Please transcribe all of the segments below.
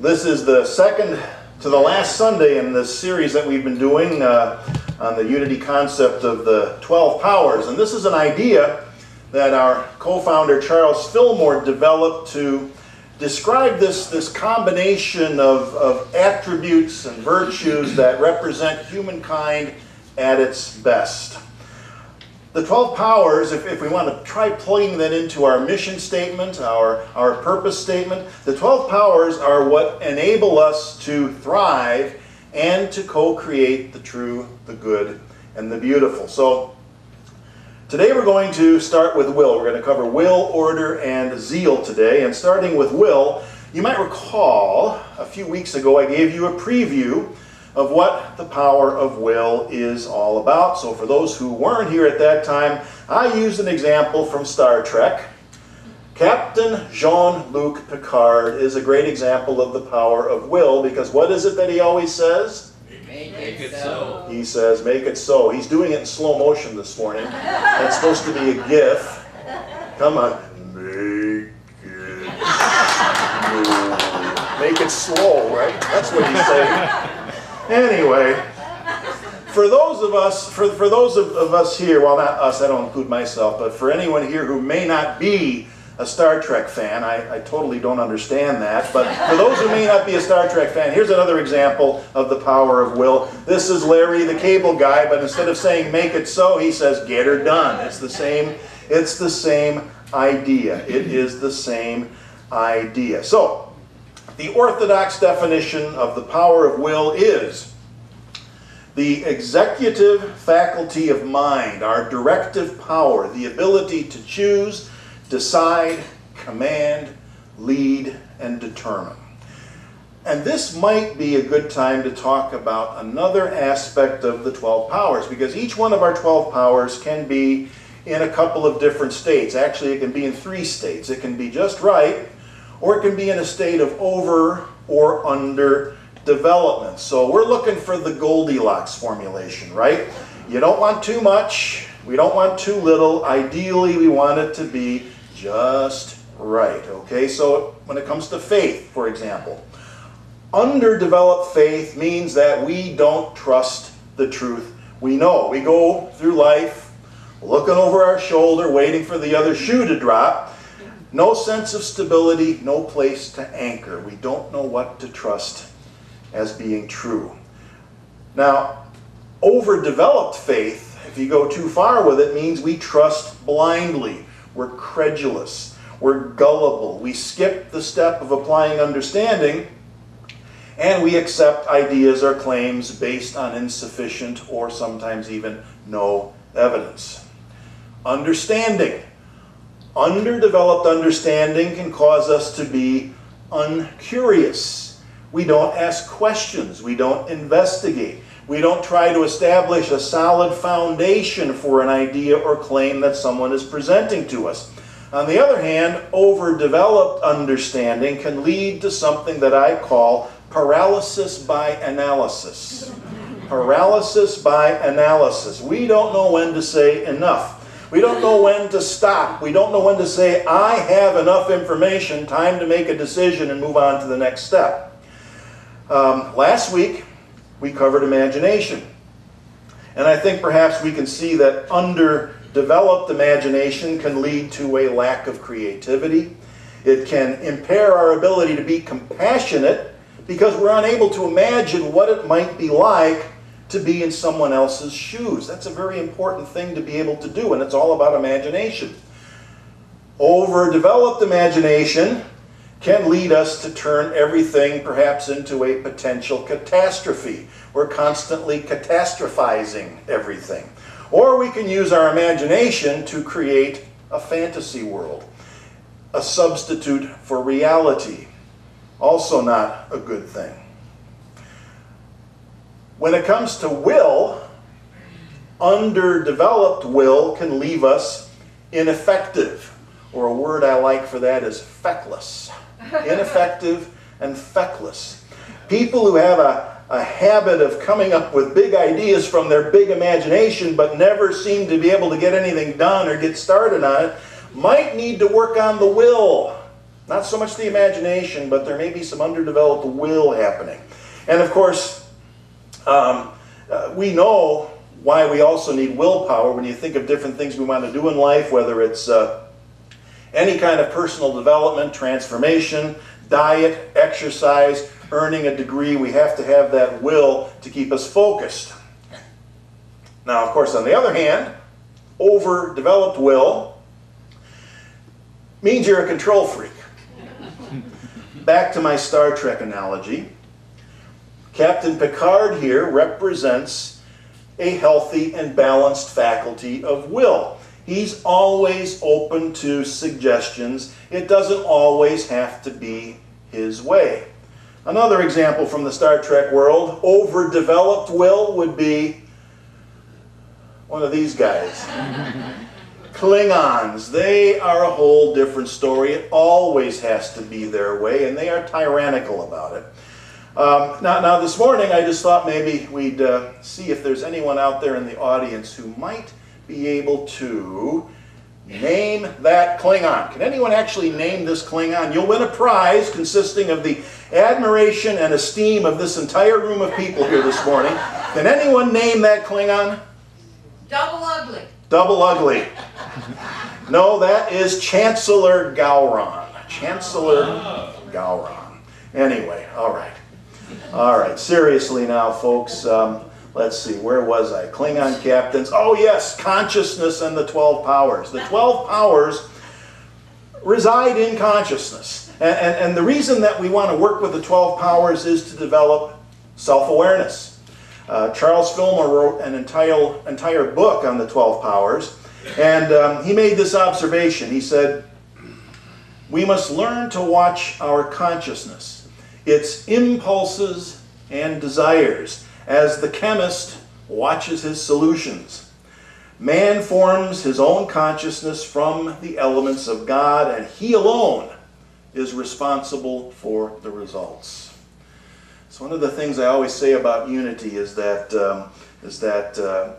This is the second to the last Sunday in this series that we've been doing on the unity concept of the 12 powers. And this is an idea that our co-founder Charles Fillmore developed to describe this combination of attributes and virtues that represent humankind at its best. The 12 powers, if we want to try plugging that into our mission statement, our purpose statement, the 12 powers are what enable us to thrive and to co-create the true, the good, and the beautiful. So today we're going to start with will. We're going to cover will, order, and zeal today. And starting with will, you might recall a few weeks ago I gave you a preview of what the power of will is all about. So for those who weren't here at that time, I used an example from Star Trek. Captain Jean-Luc Picard is a great example of the power of will, because what is it that he always says? Make it so. He says, make it so. He's doing it in slow motion this morning. That's supposed to be a GIF. Come on. Make it so. Make it slow, right? That's what he's saying. Anyway, for those of us here, well, not us, I don't include myself, but for anyone here who may not be a Star Trek fan, I totally don't understand that, but for those who may not be a Star Trek fan, here's another example of the power of will. This is Larry the Cable Guy, but instead of saying make it so, he says get her done. It's the same idea. It is the same idea. So, the orthodox definition of the power of will is the executive faculty of mind, our directive power, the ability to choose, decide, command, lead, and determine. And this might be a good time to talk about another aspect of the 12 powers, because each one of our 12 powers can be in a couple of different states. Actually, it can be in 3 states. It can be just right, or it can be in a state of over or under development. So we're looking for the Goldilocks formulation, right? You don't want too much, we don't want too little. Ideally, we want it to be just right, okay? So when it comes to faith, for example, underdeveloped faith means that we don't trust the truth we know. We go through life looking over our shoulder, waiting for the other shoe to drop. No sense of stability, no place to anchor. We don't know what to trust as being true. Now, overdeveloped faith, if you go too far with it, means we trust blindly. We're credulous. We're gullible. We skip the step of applying understanding, and we accept ideas or claims based on insufficient or sometimes even no evidence. Understanding. Underdeveloped understanding can cause us to be uncurious. We don't ask questions. We don't investigate. We don't try to establish a solid foundation for an idea or claim that someone is presenting to us. On the other hand, overdeveloped understanding can lead to something that I call paralysis by analysis. Paralysis by analysis. We don't know when to say enough. We don't know when to stop. We don't know when to say, I have enough information, time to make a decision and move on to the next step. Last week, we covered imagination. And I think perhaps we can see that underdeveloped imagination can lead to a lack of creativity. It can impair our ability to be compassionate because we're unable to imagine what it might be like to be in someone else's shoes. That's a very important thing to be able to do, and it's all about imagination. Overdeveloped imagination can lead us to turn everything perhaps into a potential catastrophe. We're constantly catastrophizing everything. Or we can use our imagination to create a fantasy world, a substitute for reality. Also not a good thing. When it comes to will, underdeveloped will can leave us ineffective, or a word I like for that is feckless. Ineffective and feckless. People who have a habit of coming up with big ideas from their big imagination but never seem to be able to get anything done or get started on it might need to work on the will Not so much the imagination, but there may be some underdeveloped will happening. And of course, we know why we also need willpower when you think of different things we want to do in life, whether it's any kind of personal development, transformation, diet, exercise, earning a degree. We have to have that will to keep us focused. Now, of course, on the other hand, overdeveloped will means you're a control freak. Back to my Star Trek analogy. Captain Picard here represents a healthy and balanced faculty of will. He's always open to suggestions. It doesn't always have to be his way. Another example from the Star Trek world, overdeveloped will would be one of these guys. Klingons. They are a whole different story. It always has to be their way, and they are tyrannical about it. Now this morning I just thought maybe we'd see if there's anyone out there in the audience who might be able to name that Klingon. Can anyone actually name this Klingon? You'll win a prize consisting of the admiration and esteem of this entire room of people here this morning. Can anyone name that Klingon? Double ugly. Double ugly. No, that is Chancellor Gowron. Chancellor Gowron. Anyway, all right. All right, seriously now, folks. Let's see, where was I? Klingon captains. Oh, yes, consciousness and the 12 powers. The 12 powers reside in consciousness. And the reason that we want to work with the 12 powers is to develop self-awareness. Charles Fillmore wrote an entire book on the 12 powers, and he made this observation. He said, we must learn to watch our consciousness, its impulses and desires, as the chemist watches his solutions. Man forms his own consciousness from the elements of God, and he alone is responsible for the results. So one of the things I always say about unity is that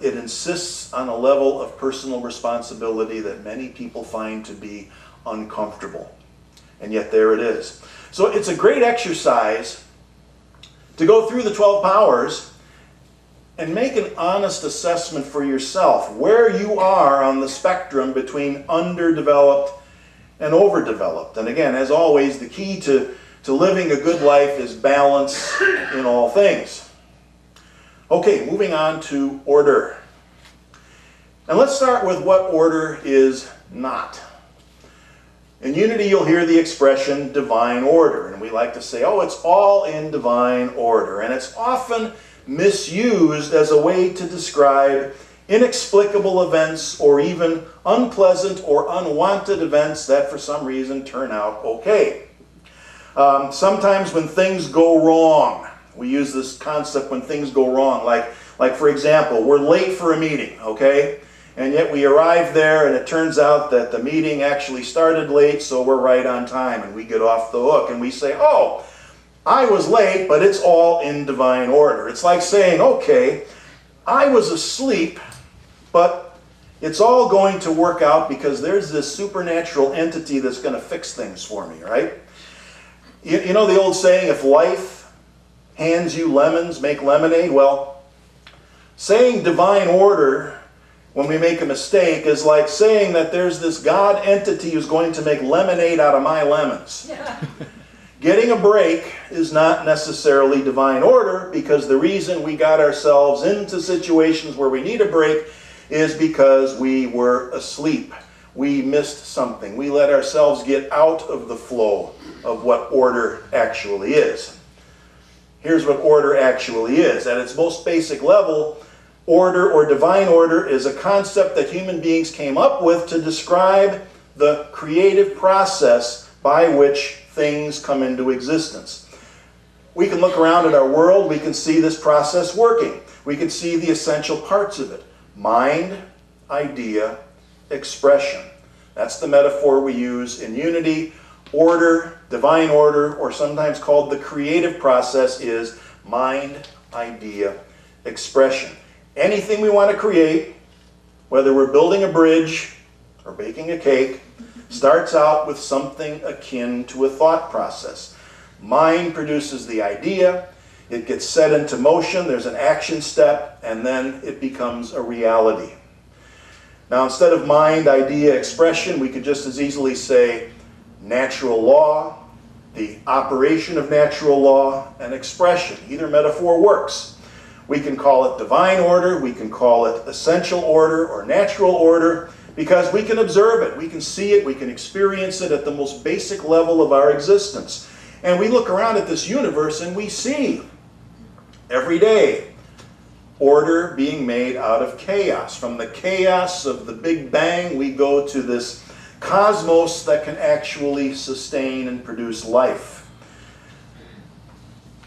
it insists on a level of personal responsibility that many people find to be uncomfortable. And yet there it is. So it's a great exercise to go through the 12 powers and make an honest assessment for yourself where you are on the spectrum between underdeveloped and overdeveloped. And again, as always, the key to living a good life is balance in all things. Okay, moving on to order. And let's start with what order is not. In unity, you'll hear the expression divine order, and we like to say, oh, it's all in divine order. And it's often misused as a way to describe inexplicable events or even unpleasant or unwanted events that for some reason turn out okay. Sometimes when things go wrong, we use this concept when things go wrong, like for example, we're late for a meeting, okay? And yet we arrive there and it turns out that the meeting actually started late, so we're right on time and we get off the hook and we say, oh, I was late, but it's all in divine order. It's like saying, okay, I was asleep, but it's all going to work out because there's this supernatural entity that's going to fix things for me, right? You know the old saying, if life hands you lemons, make lemonade? Well, saying divine order when we make a mistake is like saying that there's this God entity who's going to make lemonade out of my lemons. Getting a break is not necessarily divine order, because the reason we got ourselves into situations where we need a break is because we were asleep. We missed something. We let ourselves get out of the flow of what order actually is. Here's what order actually is. At its most basic level, order or divine order is a concept that human beings came up with to describe the creative process by which things come into existence. We can look around at our world, we can see this process working. We can see the essential parts of it. Mind, idea, expression. That's the metaphor we use in unity. Order, divine order, or sometimes called the creative process, is mind, idea, expression. Anything we want to create, whether we're building a bridge or baking a cake, starts out with something akin to a thought process. Mind produces the idea, it gets set into motion, there's an action step, and then it becomes a reality. Now, instead of mind, idea, expression, we could just as easily say natural law, the operation of natural law, and expression. Either metaphor works. We can call it divine order, we can call it essential order or natural order, because we can observe it, we can see it, we can experience it at the most basic level of our existence. And we look around at this universe and we see every day order being made out of chaos. From the chaos of the Big Bang, we go to this cosmos that can actually sustain and produce life.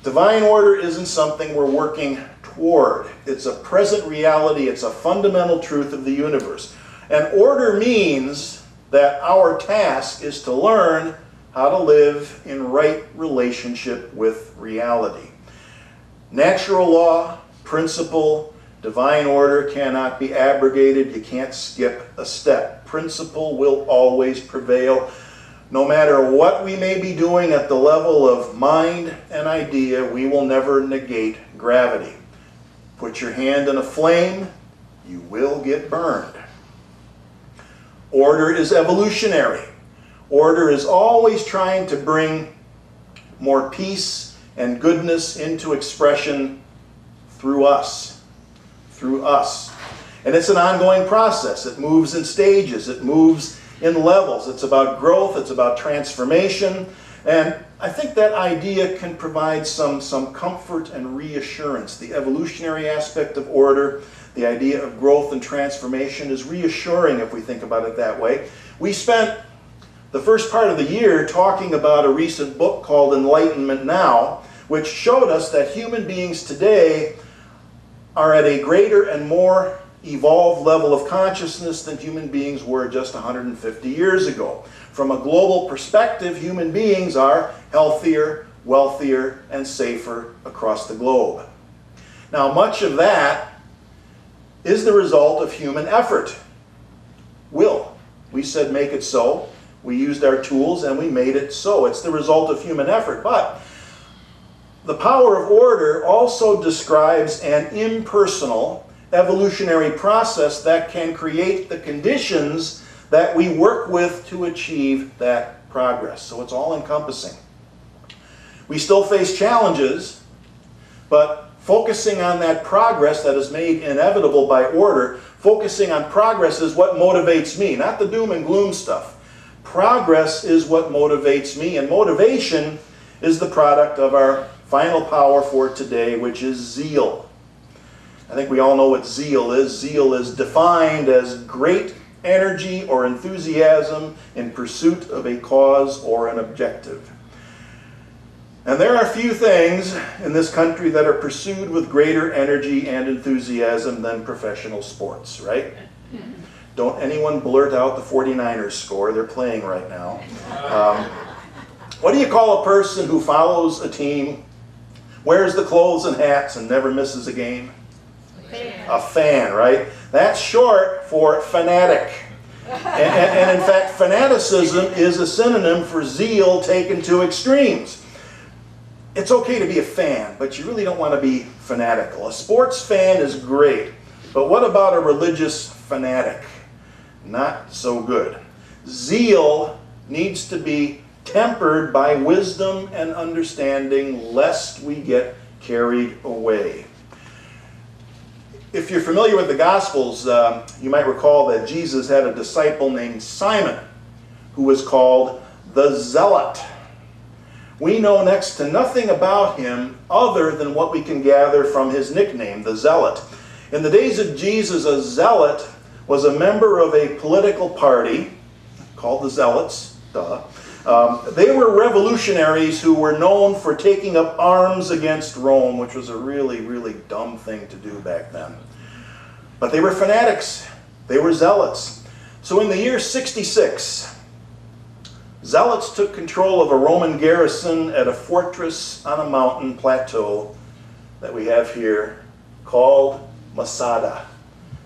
Divine order isn't something we're working toward. It's a present reality. It's a fundamental truth of the universe. And order means that our task is to learn how to live in right relationship with reality. Natural law, principle, divine order cannot be abrogated. You can't skip a step. Principle will always prevail. No matter what we may be doing at the level of mind and idea, we will never negate gravity. Put your hand in a flame, you will get burned. Order is evolutionary. Order is always trying to bring more peace and goodness into expression through us. Through us. And it's an ongoing process. It moves in stages. It moves in levels. It's about growth. It's about transformation. And I think that idea can provide some comfort and reassurance. The evolutionary aspect of order, the idea of growth and transformation is reassuring if we think about it that way. We spent the first part of the year talking about a recent book called Enlightenment Now, which showed us that human beings today are at a greater and more evolved level of consciousness than human beings were just 150 years ago. From a global perspective, human beings are healthier, wealthier, and safer across the globe. Now, much of that is the result of human effort. Will. We said make it so. We used our tools and we made it so. It's the result of human effort. But the power of order also describes an impersonal evolutionary process that can create the conditions that we work with to achieve that progress. So it's all encompassing. We still face challenges, but focusing on that progress that is made inevitable by order, focusing on progress is what motivates me, not the doom and gloom stuff. Progress is what motivates me, and motivation is the product of our final power for today, which is zeal. I think we all know what zeal is. Zeal is defined as great energy or enthusiasm in pursuit of a cause or an objective. And there are few things in this country that are pursued with greater energy and enthusiasm than professional sports, right? Don't anyone blurt out the 49ers score. They're playing right now. What do you call a person who follows a team, wears the clothes and hats, and never misses a game? A fan, right? That's short for fanatic. And in fact, fanaticism is a synonym for zeal taken to extremes. It's okay to be a fan, but you really don't want to be fanatical. A sports fan is great, but what about a religious fanatic? Not so good. Zeal needs to be tempered by wisdom and understanding, lest we get carried away. If you're familiar with the Gospels, you might recall that Jesus had a disciple named Simon, who was called the Zealot. We know next to nothing about him other than what we can gather from his nickname, the Zealot. In the days of Jesus, a zealot was a member of a political party called the Zealots. They were revolutionaries who were known for taking up arms against Rome, which was a really, really dumb thing to do back then. But they were fanatics. They were zealots. So in the year 66, zealots took control of a Roman garrison at a fortress on a mountain plateau that we have here called Masada.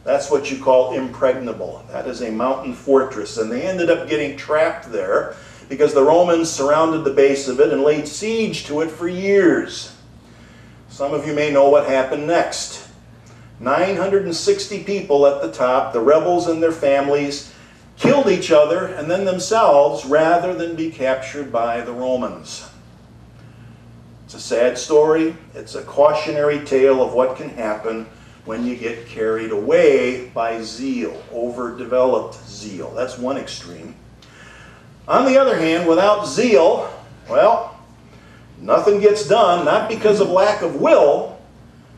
That's what you call impregnable. That is a mountain fortress. And they ended up getting trapped there because the Romans surrounded the base of it and laid siege to it for years. Some of you may know what happened next. 960 people at the top, the rebels and their families, killed each other and then themselves rather than be captured by the Romans. It's a sad story. It's a cautionary tale of what can happen when you get carried away by zeal, overdeveloped zeal. That's one extreme. On the other hand, without zeal, well, nothing gets done, not because of lack of will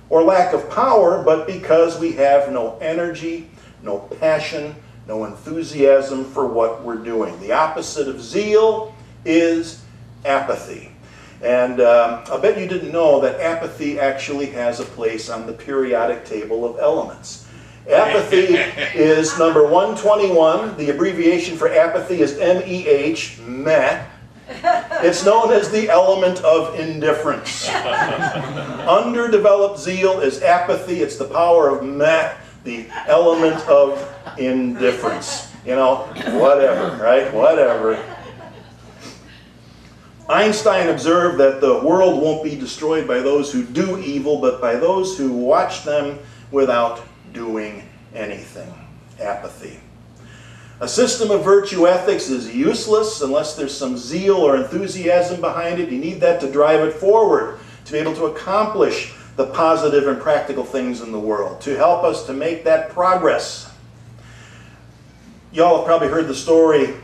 or lack of power, but because we have no energy, no passion, no enthusiasm for what we're doing. The opposite of zeal is apathy. And I bet you didn't know that apathy actually has a place on the periodic table of elements. Apathy is number 121. The abbreviation for apathy is MEH, meh. It's known as the element of indifference. Underdeveloped zeal is apathy. It's the power of meh, the element of indifference. You know, whatever, right? Whatever. Einstein observed that the world won't be destroyed by those who do evil, but by those who watch them without doing anything. Apathy. A system of virtue ethics is useless unless there's some zeal or enthusiasm behind it. You need that to drive it forward, to be able to accomplish the positive and practical things in the world, to help us to make that progress. Y'all have probably heard the story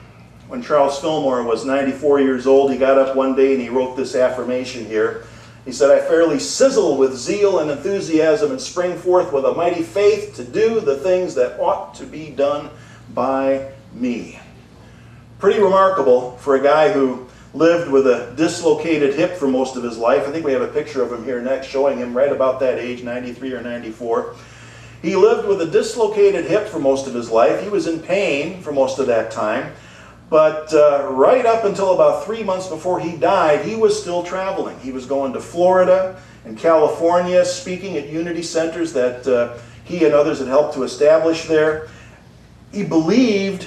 when Charles Fillmore was 94 years old. He got up one day and he wrote this affirmation here. He said, "I fairly sizzle with zeal and enthusiasm and spring forth with a mighty faith to do the things that ought to be done by me." Pretty remarkable for a guy who lived with a dislocated hip for most of his life. I think we have a picture of him here next showing him right about that age, 93 or 94. He lived with a dislocated hip for most of his life. He was in pain for most of that time. But right up until about 3 months before he died, he was still traveling. He was going to Florida and California, speaking at unity centers that he and others had helped to establish there. He believed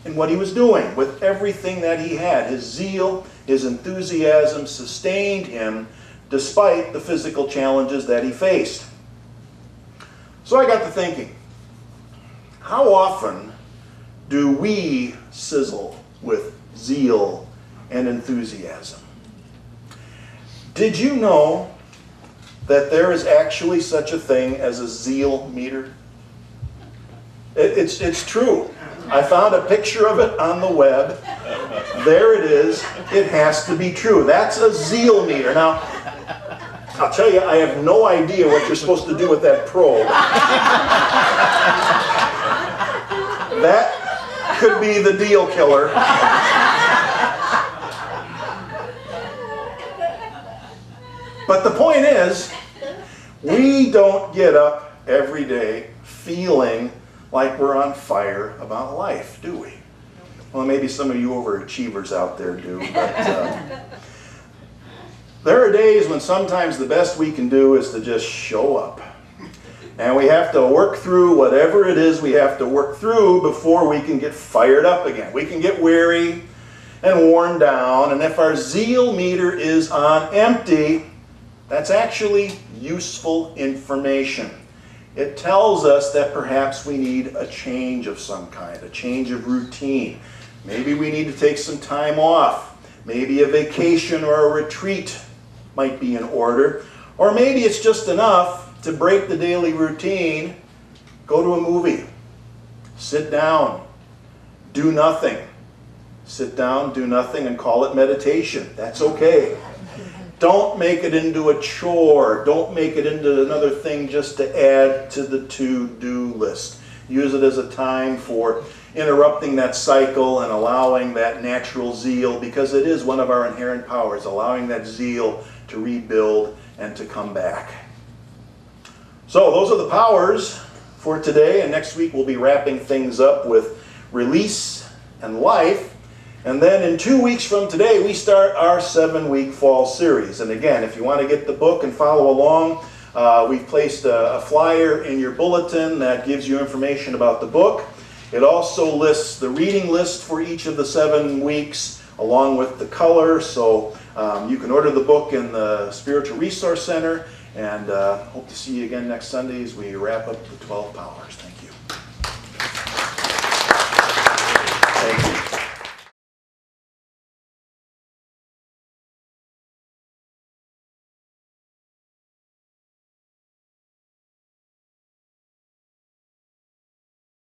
in what he was doing with everything that he had. His zeal, his enthusiasm sustained him despite the physical challenges that he faced. So I got to thinking, how often do we sizzle with zeal and enthusiasm? Did you know that there is actually such a thing as a zeal meter? It's true. I found a picture of it on the web. There it is. It has to be true. That's a zeal meter. Now, I'll tell you, I have no idea what you're supposed to do with that probe. That could be the deal killer. But the point is, we don't get up every day feeling like we're on fire about life, do we? Well, maybe some of you overachievers out there do, but there are days when sometimes the best we can do is to just show up. And we have to work through whatever it is we have to work through before we can get fired up again. We can get weary and worn down, and if our zeal meter is on empty, that's actually useful information. It tells us that perhaps we need a change of some kind, a change of routine. Maybe we need to take some time off. Maybe a vacation or a retreat might be in order. Or maybe it's just enough to break the daily routine, go to a movie, sit down, do nothing. Sit down, do nothing, and call it meditation. That's okay. Don't make it into a chore. Don't make it into another thing just to add to the to-do list. Use it as a time for interrupting that cycle and allowing that natural zeal, because it is one of our inherent powers, allowing that zeal to rebuild and to come back. So those are the powers for today, and next week we'll be wrapping things up with release and life. And then in 2 weeks from today, we start our 7-week fall series. And again, if you want to get the book and follow along, We've placed a flyer in your bulletin that gives you information about the book. It also lists the reading list for each of the 7 weeks along with the color, so you can order the book in the Spiritual Resource Center, and hope to see you again next Sunday as we wrap up the 12 powers. Thank you.